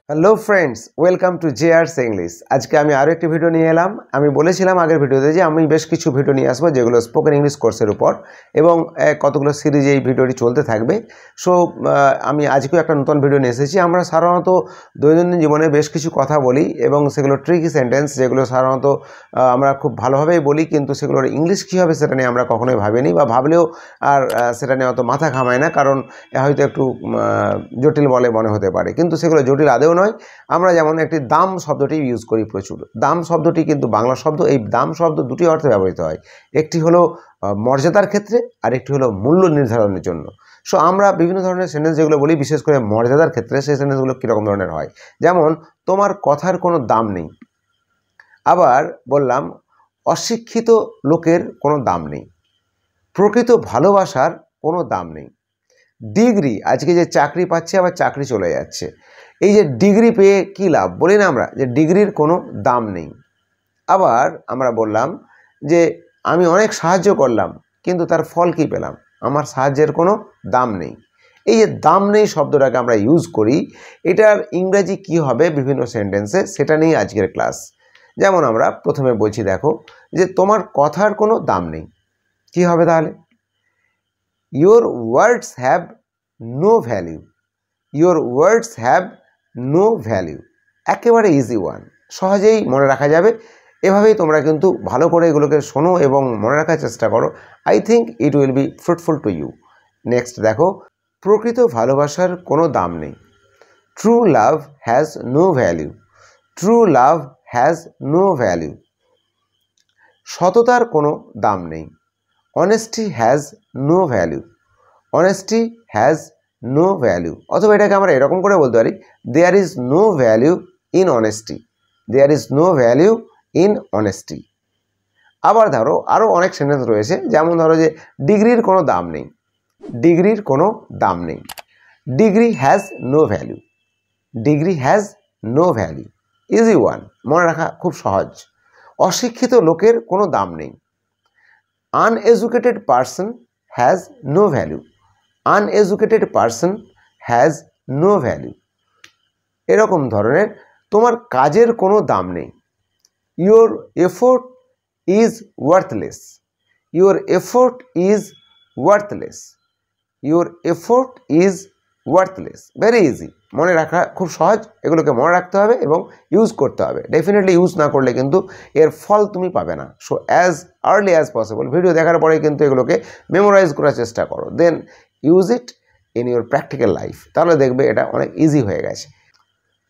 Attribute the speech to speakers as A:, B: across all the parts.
A: Hello friends, welcome to JR's English. আজকে আমি আরও একটি ভিডিও নিয়ে এলাম। আমি বলেছিলাম আগের ভিডিওতে যে আমি বেশ কিছু ভিডিও নিয়ে আসবো যেগুলো স্পোকেন ইংলিশ কোর্সের উপর, এবং কতগুলো সিরিজ এই ভিডিওটি চলতে থাকবে। সো আমি আজকেও একটা নতুন ভিডিও নিয়ে এসেছি। আমরা সাধারণত দৈনন্দিন জীবনে বেশ কিছু কথা বলি এবং সেগুলো ট্রিকি সেন্টেন্স, যেগুলো সাধারণত আমরা খুব ভালোভাবেই বলি, কিন্তু সেগুলোর ইংলিশ কী হবে সেটা নিয়ে আমরা কখনোই ভাবিনি, বা ভাবলেও আর সেটা নিয়ে অত মাথা ঘামায় না, কারণ হয়তো একটু জটিল বলে মনে হতে পারে, কিন্তু সেগুলো জটিল আদেও নয়। আমরা যেমন একটি দাম শব্দটি ইউজ করি প্রচুর। দাম শব্দটি কিন্তু বাংলা শব্দ। এই দাম শব্দ দুটি অর্থে ব্যবহৃত হয়। একটি হলো মর্যাদার ক্ষেত্রে, আর একটি হলো মূল্য নির্ধারণের জন্য। সো আমরা বিভিন্ন ধরনের সেন্টেন্স যেগুলো বলি, বিশেষ করে মর্যাদার ক্ষেত্রে, সেই সেন্টেন্সগুলো কীরকম ধরনের হয়, যেমন তোমার কথার কোনো দাম নেই। আবার বললাম অশিক্ষিত লোকের কোনো দাম নেই। প্রকৃত ভালোবাসার কোনো দাম নেই। ডিগ্রি, আজকে যে চাকরি পাচ্ছে আবার চাকরি চলে যাচ্ছে, এই যে ডিগ্রি পেয়ে কী লাভ, বলি না আমরা যে ডিগ্রির কোনো দাম নেই। আবার আমরা বললাম যে আমি অনেক সাহায্য করলাম, কিন্তু তার ফল কী পেলাম, আমার সাহায্যের কোনো দাম নেই। এই যে দাম নেই শব্দটাকে আমরা ইউজ করি, এটার ইংরাজি কী হবে বিভিন্ন সেন্টেন্সে, সেটা নিয়ে আজকের ক্লাস। যেমন আমরা প্রথমে বলছি, দেখো যে তোমার কথার কোনো দাম নেই। কী হবে তাহলে? Your words have no value. Your words have no value. একেবারে ইজি ওয়ান, সহজেই মনে রাখা যাবে। এভাবেই তোমরা কিন্তু ভালো করে এগুলোকে শোনো এবং মনে রাখার চেষ্টা করো। I think it will be fruitful to you. Next দেখো, প্রকৃত ভালোবাসার কোনো দাম নেই। True love has no value. True love has no value. সততার কোনো দাম নেই। Honesty has no value. Honesty has no value. অথবা এটাকে আমরা এরকম করে বলতে পারি, there is no value in honesty. There is no value in honesty. আবার ধরো আরও অনেক সেন্টেন্স রয়েছে, যেমন ধরো যে ডিগ্রির কোনো দাম নেই। ডিগ্রির কোনো দাম নেই। Degree has no value. Degree has no value. Easy one, মনে রাখা খুব সহজ। অশিক্ষিত লোকের কোনো দাম নেই। Uneducated person has no value. Uneducated person has no value. এরকম ধরনের তোমার কাজের কোনো দাম নেই। Your effort is worthless. Your effort is worthless. Your effort is worthless. Very easy, মনে রাখা খুব সহজ। এগুলোকে মনে রাখতে হবে এবং ইউজ করতে হবে। ডেফিনেটলি ইউজ না করলে কিন্তু এর ফল তুমি পাবে না। So as early as possible video দেখার পরে কিন্তু এগুলোকে মেমোরাইজ করার চেষ্টা করো, then use it in your practical life. তাহলে দেখবে এটা অনেক ইজি হয়ে গেছে।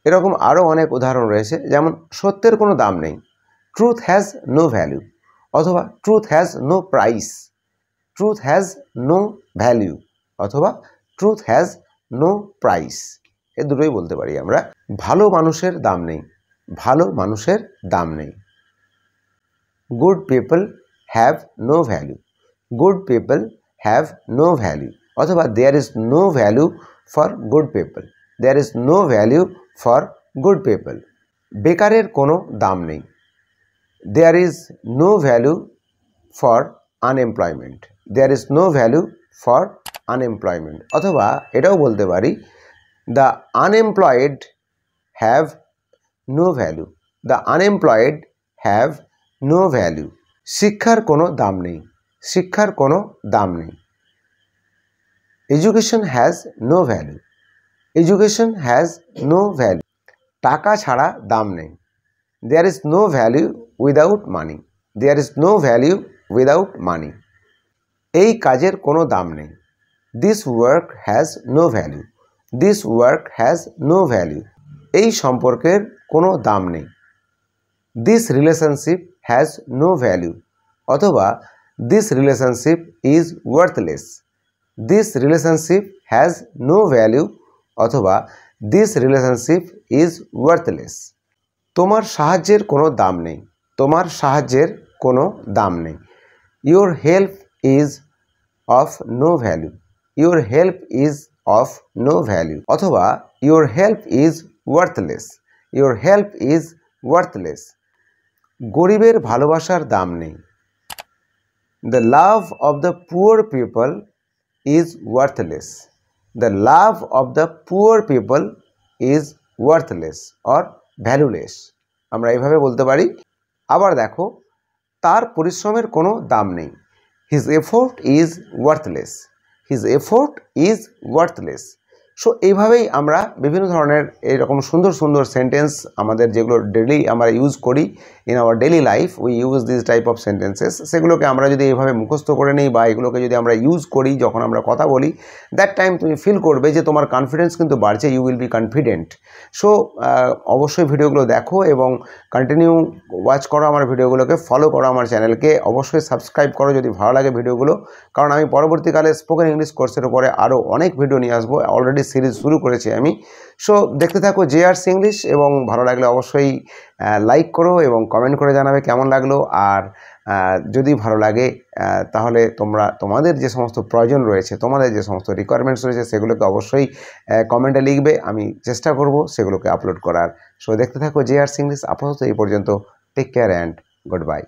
A: এরকম আরও অনেক উদাহরণ রয়েছে, যেমন সত্যের কোনো দাম নেই। Truth has no value. অথবা truth has no price. Truth has no value. অথবা ট্রুথ হ্যাজ নো প্রাইস। এ দুটোই বলতে পারি আমরা। ভালো মানুষের দাম নেই। ভালো মানুষের দাম নেই। Good people have no value. Good people have no value. অথবা there is no value for good people. There is no value for good people. বেকারের কোনো দাম নেই। There is no value for unemployment. There is no value for unemployment. অথবা এটাও বলতে পারি, the unemployed have no value. The unemployed have no value. শিক্ষার কোনো দাম নেই। শিক্ষার কোনো দাম নেই। Education has no value. Education has no value. টাকা ছাড়া দাম নেই। There is no value without money. There is no value without money. এই কাজের কোনো দাম নেই। This work has no value. This work has no value. এই সম্পর্কের কোনো দাম নেই। This relationship has no value. অথবা this relationship is worthless. This relationship has no value. অথবা দিস রিলেশনশিপ ইজ ওয়ার্থলেস। তোমার সাহায্যের কোনো দাম নেই। তোমার সাহায্যের কোনো দাম নেই। Your help is of no value. Your help is of no value. অথবা your help is worthless. Your help is worthless. গরিবের ভালোবাসার দাম নেই। The love of the poor people is worthless. The love of the poor people is worthless or valueless, আমরা এইভাবে বলতে পারি। আবার দেখো, তার পরিশ্রমের কোনো দাম নেই, his effort is worthless, his effort is worthless. So এইভাবেই আমরা বিভিন্ন ধরনের এইরকম সুন্দর সুন্দর সেন্টেন্স আমাদের যেগুলো ডেলি আমরা ইউজ করি in our daily life, we use this type of sentences, সেগুলোকে আমরা যদি এইভাবে মুখস্থ করে নিই বা এগুলোকে যদি আমরা ইউজ করি যখন আমরা কথা বলি, দ্যাট টাইম তুমি ফিল করবে যে তোমার কনফিডেন্স কিন্তু বাড়ছে, you will be confident. So অবশ্যই ভিডিওগুলো দেখো এবং কন্টিনিউ ওয়াচ করো আমার ভিডিওগুলোকে, ফলো করো আমার চ্যানেলকে, অবশ্যই সাবস্ক্রাইব করো যদি ভালো লাগে ভিডিওগুলো, কারণ আমি পরবর্তীকালে স্পোকেন ইংলিশ কোর্সের উপরে আরও অনেক ভিডিও নিয়ে আসবো, অলরেডি সিরিজ শুরু করেছি আমি। সো দেখতে থাকো জেআরসি ইংলিশ, এবং ভালো লাগলে অবশ্যই লাইক করো এবং কমেন্ট করে জানাবে কেমন লাগলো। আর যদি ভালো লাগে তাহলে তোমরা তোমাদের যে সমস্ত প্রয়োজন রয়েছে, তোমাদের যে সমস্ত রিকোয়ারমেন্টস রয়েছে সেগুলোকে অবশ্যই কমেন্টে লিখবে, আমি চেষ্টা করব সেগুলোকে আপলোড করার। সো দেখতে থাকো জেআরসি ইংলিশ। আপাতত এই পর্যন্ত, take care and good by.